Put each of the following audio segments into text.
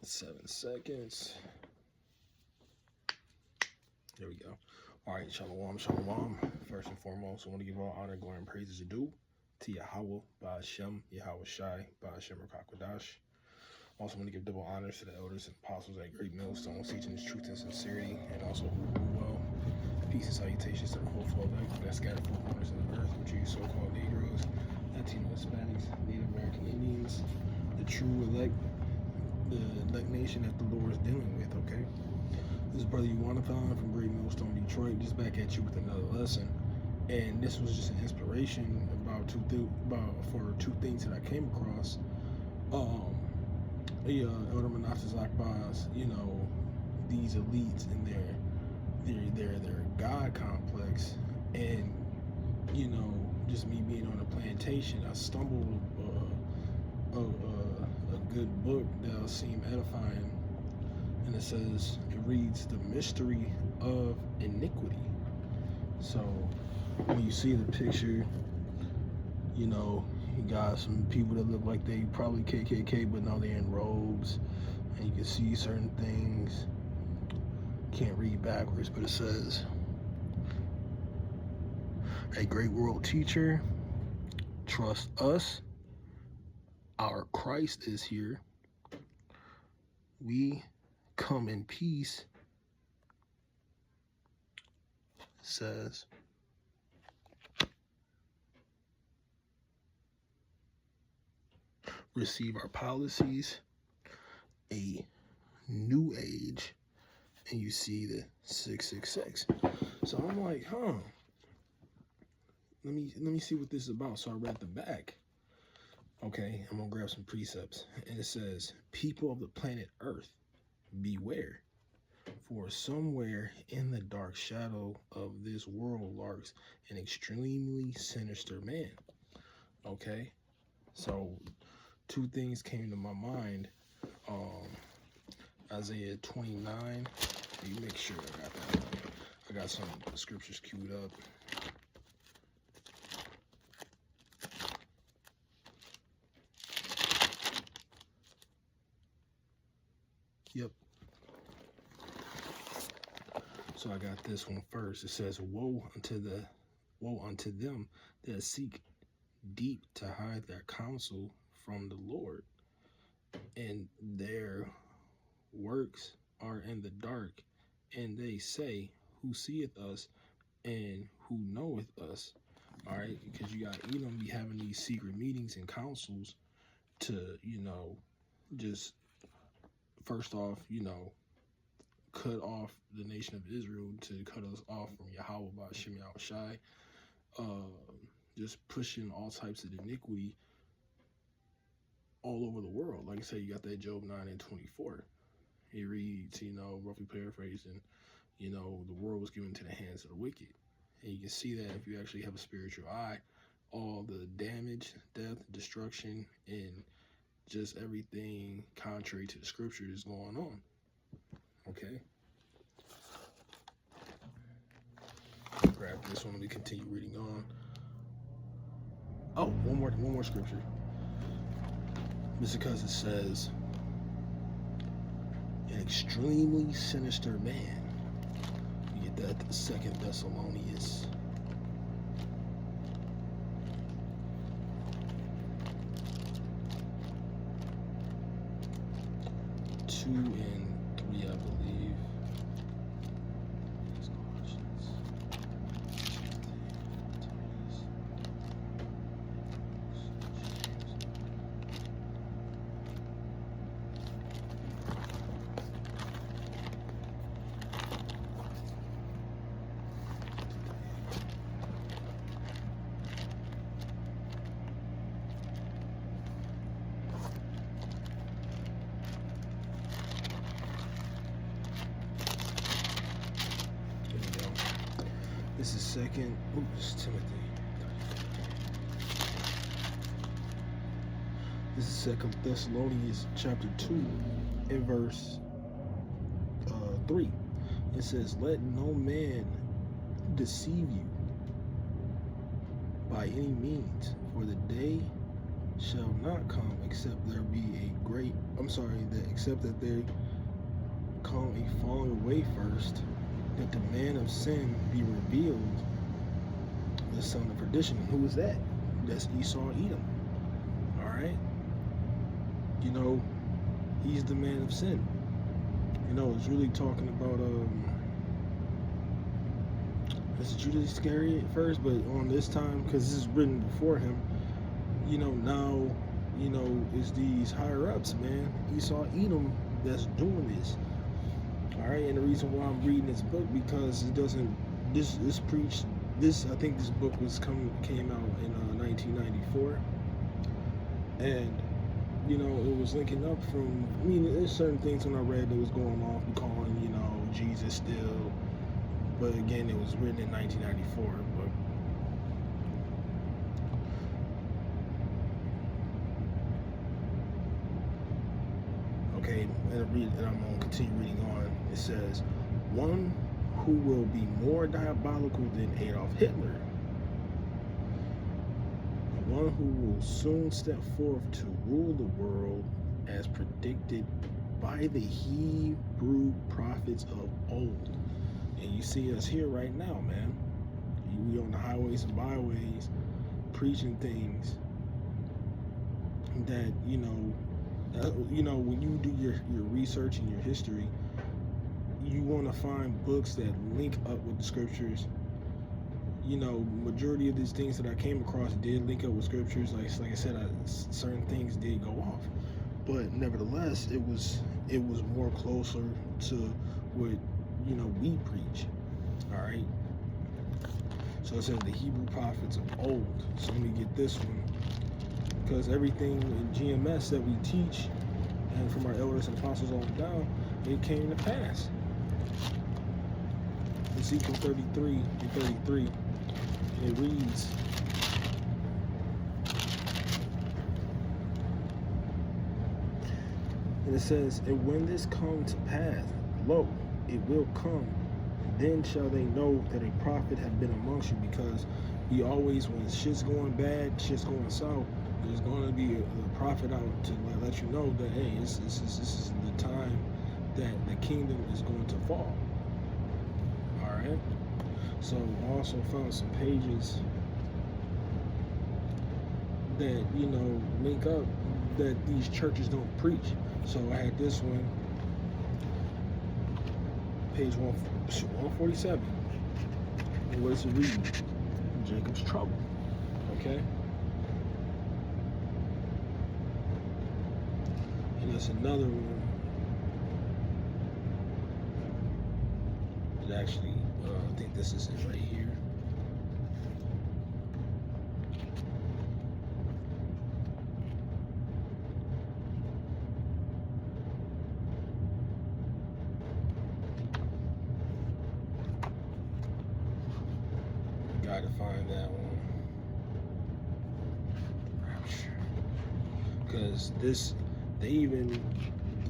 7 seconds. There we go. All right, shalom, shalom. First and foremost, I want to give all honor, glory, and praises due to Yahweh, Ba'ashem, Yahweh Shai, Ba'ashem Rakakwadash. Also want to give double honors to the elders and apostles at Great Millstone, teaching this truth and sincerity, and also well, peace and salutations to the whole flow that scattered four corners of the earth, which are so-called Negroes, Latino, Hispanics, Native American Indians, the true elect, the elect nation that the Lord is dealing with, okay? This is Brother Yuanathan from Great Millstone, Detroit, just back at you with another lesson. And this was just an inspiration for two things that I came across. Elder Menashe Zakbaz, these elites and their God complex, and just me being on a plantation, I stumbled a good book that'll seem edifying, and it reads The Mystery of Iniquity. So when you see the picture, you got some people that look like they probably KKK, but now they're in robes, and you can see certain things. Can't read backwards, but it says, a great world teacher, trust us, our Christ is here. We come in peace, says, receive our policies, a new age, and you see the 666. So I'm like, let me see what this is about. So I read the back. Okay, I'm gonna grab some precepts, and it says, people of the planet Earth, beware, for somewhere in the dark shadow of this world lurks an extremely sinister man. Okay, so two things came to my mind. Isaiah 29. Let me make sure I got that. I got some scriptures queued up. Yep. So I got this one first. It says, woe unto them that seek deep to hide their counsel from the Lord, and their works are in the dark, and they say, who seeth us and who knoweth us? All right, because you got Edom be having these secret meetings and councils to, just first off, cut off the nation of Israel, to cut us off from Yahweh Ba'ashem Yahweh Shai, just pushing all types of iniquity all over the world. Like I said, you got that Job 9:24. He reads, roughly paraphrasing, the world was given to the hands of the wicked. And you can see that if you actually have a spiritual eye, all the damage, death, destruction, and just everything contrary to the scripture is going on. Okay. Grab this one. Let me continue reading on. Oh, one more scripture. Mr. Cousin says, an extremely sinister man. You get that at 2 Thessalonians. 2 and 3, I believe. This is Timothy. This is 2 Thessalonians chapter 2 and verse 3. It says, let no man deceive you by any means, for the day shall not come except there be except that there come a falling away first, that the man of sin be revealed, the son of perdition. Who is that? That's Esau, Edom. All right. He's the man of sin. It's really talking about this is Judas Iscariot first, but on this time, because this is written before him, now, it's these higher ups, man, Esau, Edom, that's doing this. All right, and the reason why I'm reading this book, because it doesn't, this preach, this, I think this book came out in 1994, and it was linking up from, there's certain things when I read that was going off, calling, Jesus still, but again, it was written in 1994, okay, and I'm going to continue reading on. It says, one who will be more diabolical than Adolf Hitler, one who will soon step forth to rule the world as predicted by the Hebrew prophets of old. And you see us here right now, man. We on the highways and byways preaching things that, when you do your research and your history, you want to find books that link up with the scriptures. Majority of these things that I came across did link up with scriptures. Like I said, certain things did go off, but nevertheless, it was more closer to what we preach. All right. So it says the Hebrew prophets of old. So let me get this one, because everything in GMS that we teach, and from our elders and apostles on down, it came to pass. Ezekiel 33 and 33. It reads, and it says, and when this come to pass, lo, it will come, then shall they know that a prophet have been amongst you. Because he always, when shit's going bad, shit's going south, there's going to be a prophet out to let you know that, hey, this is the time that the kingdom is going to fall. All right. So I also found some pages that link up that these churches don't preach. So I had this one, page 147. And what does it read? Jacob's trouble. Okay. And there's another one. It actually, I think this is it right here. Gotta find that one. Because they even,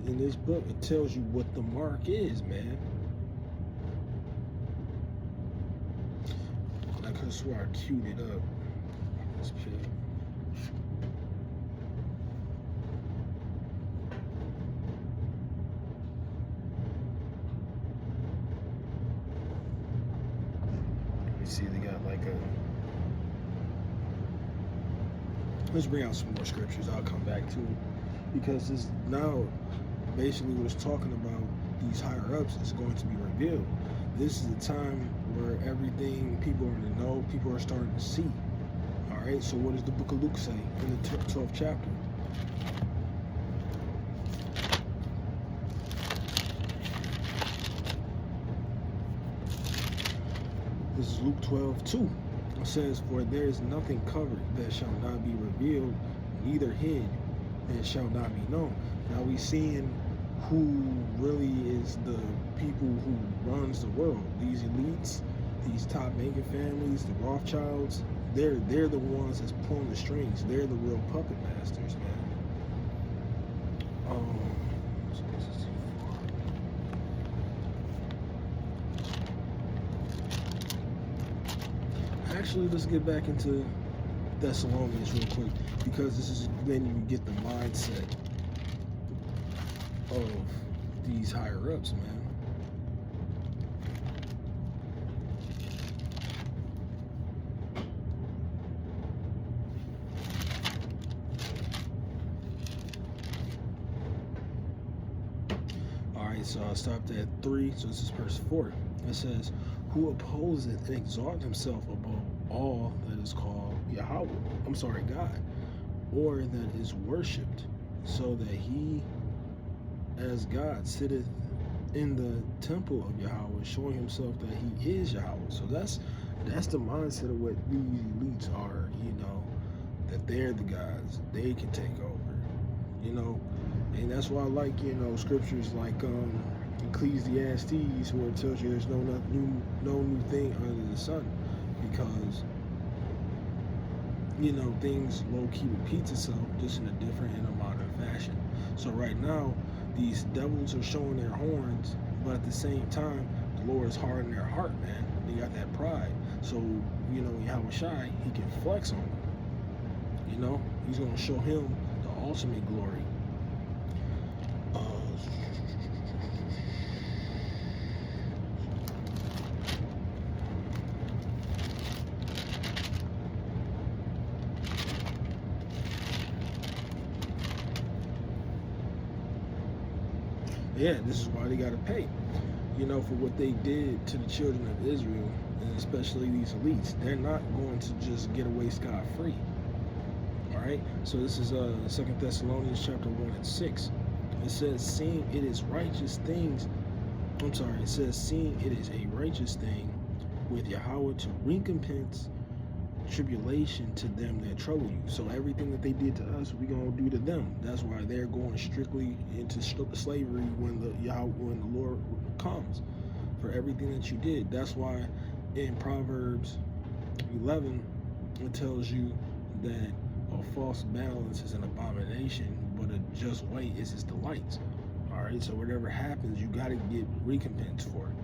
in this book, it tells you what the mark is, man. I could have swore I queued it up. This page. You see, they got like a. Let's bring out some more scriptures. I'll come back to it, because this now basically what it's talking about. These higher ups is going to be revealed. This is the time where everything people are in the know, people are starting to see. All right. So what does the Book of Luke say in the 12th chapter? This is Luke 12:2. It says, for there is nothing covered that shall not be revealed, neither hid that shall not be known. Now we seeing who really is the people who runs the world. These elites, these top making families, the Rothschilds, they're the ones that's pulling the strings. They're the real puppet masters, man. Actually, let's get back into Thessalonians real quick, because this is then you get the mindset of these higher ups, man. Alright, so I stopped at 3, so this is verse 4. It says, who opposeth and exalts himself above all that is called Yahweh, God, or that is worshipped, so that he as God sitteth in the temple of Yahweh, showing himself that he is Yahweh. So that's the mindset of what these elites are, that they're the gods, they can take over, and that's why I like, scriptures like Ecclesiastes, where it tells you there's no new thing under the sun, because things low-key repeats itself, just in a different and a modern fashion. So right now, these devils are showing their horns, but at the same time, the Lord is hardening their heart, man. They got that pride. So, Yahweh Shai, he can flex on them. He's going to show him the ultimate glory. Yeah, this is why they got to pay, for what they did to the children of Israel, and especially these elites. They're not going to just get away scot-free. All right, so this is 2 Thessalonians chapter 1 and 6. It says, seeing it is a righteous thing with Yahweh to recompense tribulation to them that trouble you. So everything that they did to us, we're going to do to them. That's why they're going strictly into slavery when the Lord comes, for everything that you did. That's why in Proverbs 11 it tells you that a false balance is an abomination, but a just weight is his delights. All right, so whatever happens, you got to get recompense for it.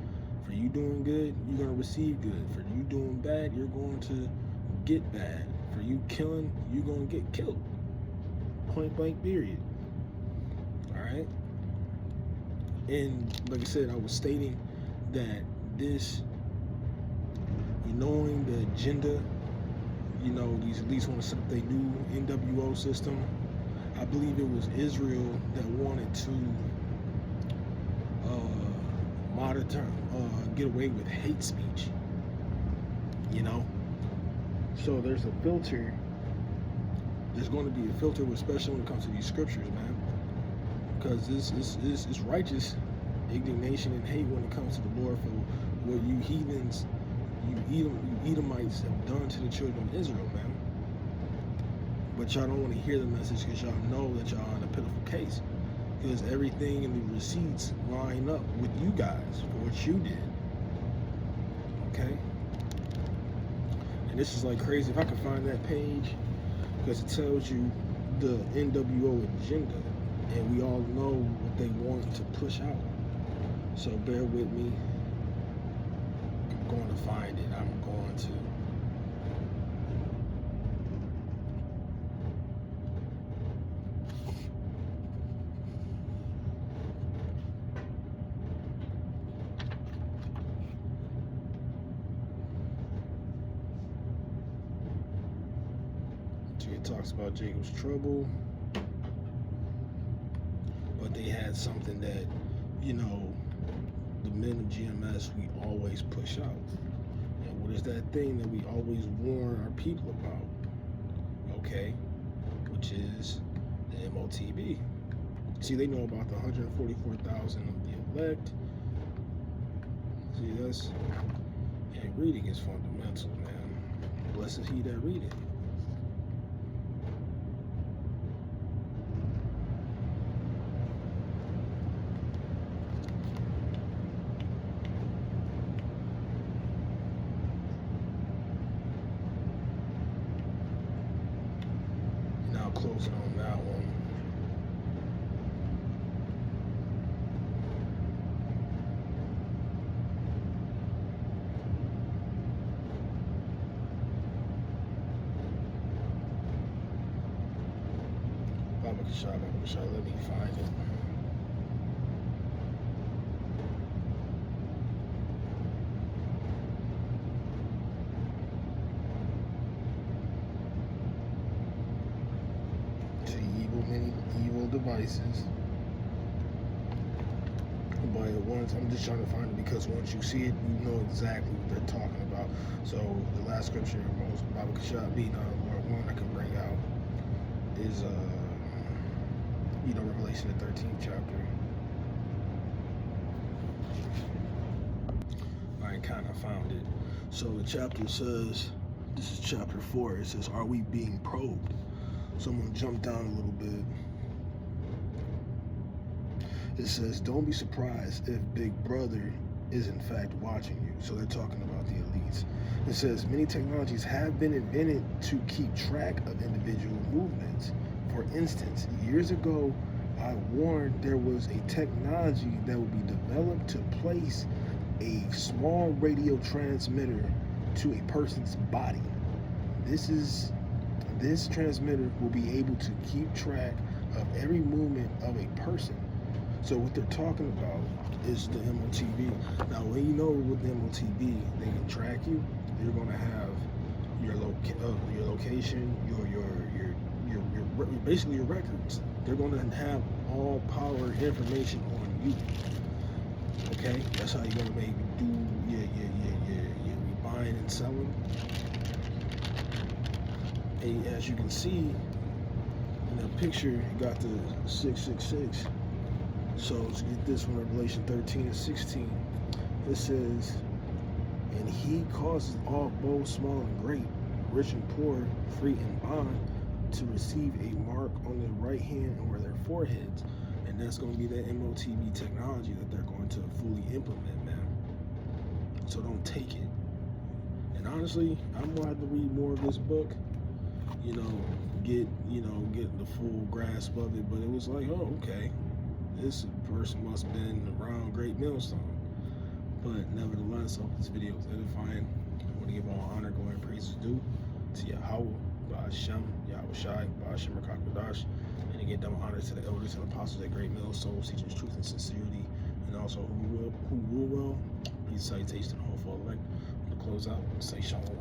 For you doing good, you're going to receive good. For you doing bad, you're going to get bad. For you killing, you're going to get killed. Point blank, period. All right. And like I said, I was stating that this, knowing the agenda, these elites want to set up their new NWO system. I believe it was Israel that wanted to get away with hate speech. So there's a filter. There's going to be a filter, especially when it comes to these scriptures, man. Because this is righteous indignation and hate when it comes to the Lord for what you heathens, you Edomites have done to the children of Israel, man. But y'all don't want to hear the message because y'all know that y'all are in a pitiful case. Because everything in the receipts line up with you guys for what you did. Okay? And this is like crazy. If I can find that page, because it tells you the NWO agenda, and we all know what they want to push out. So bear with me. I'm going to find it. I'm going to. It talks about Jacob's trouble, but they had something that, the men of GMS, we always push out. And what is that thing that we always warn our people about? Okay, which is the MOTB. See, they know about the 144,000 of the elect. See, and reading is fundamental, man. Blessed he that readeth. Closing on that one. Let me find it. Many evil devices. But once I'm just trying to find it because once you see it, you know exactly what they're talking about. So the last scripture most Baba Kashab being Lord one I can bring out is Revelation the 13th chapter. I kind of found it. So the chapter says, this is chapter 4. It says, "Are we being probed?" So I'm going to jump down a little bit. It says, "Don't be surprised if Big Brother is in fact watching you." So they're talking about the elites. It says, "Many technologies have been invented to keep track of individual movements. For instance, years ago, I warned there was a technology that would be developed to place a small radio transmitter to a person's body. This transmitter will be able to keep track of every movement of a person." So what they're talking about is the MOTV. Now, when you know with the MOTV, they can track you. You're going to have your location, your basically your records. They're going to have all power information on you. Okay, that's how you're going to maybe do your buying and selling. And as you can see in the picture, you got the 666. So to get this from Revelation 13 and 16, it says, "And he causes all, both small and great, rich and poor, free and bond, to receive a mark on their right hand or their foreheads." And that's going to be that MOTV technology that they're going to fully implement, man. So don't take it. And honestly, I'm going to have to read more of this book, get the full grasp of it. But it was like, oh, okay, this person must have been around Great Millstone. But nevertheless, I hope this video is edifying. I want to give all honor, glory, and praise due to Yahweh, Ba'ashem, Yahweh Shai, Ba'ashem Rakakwadash, and again, double honor to the elders and apostles at Great Millstone, teaching truth and sincerity, and also who rule well. Please salutation to the whole full elect. I'm going to close out and say shalom.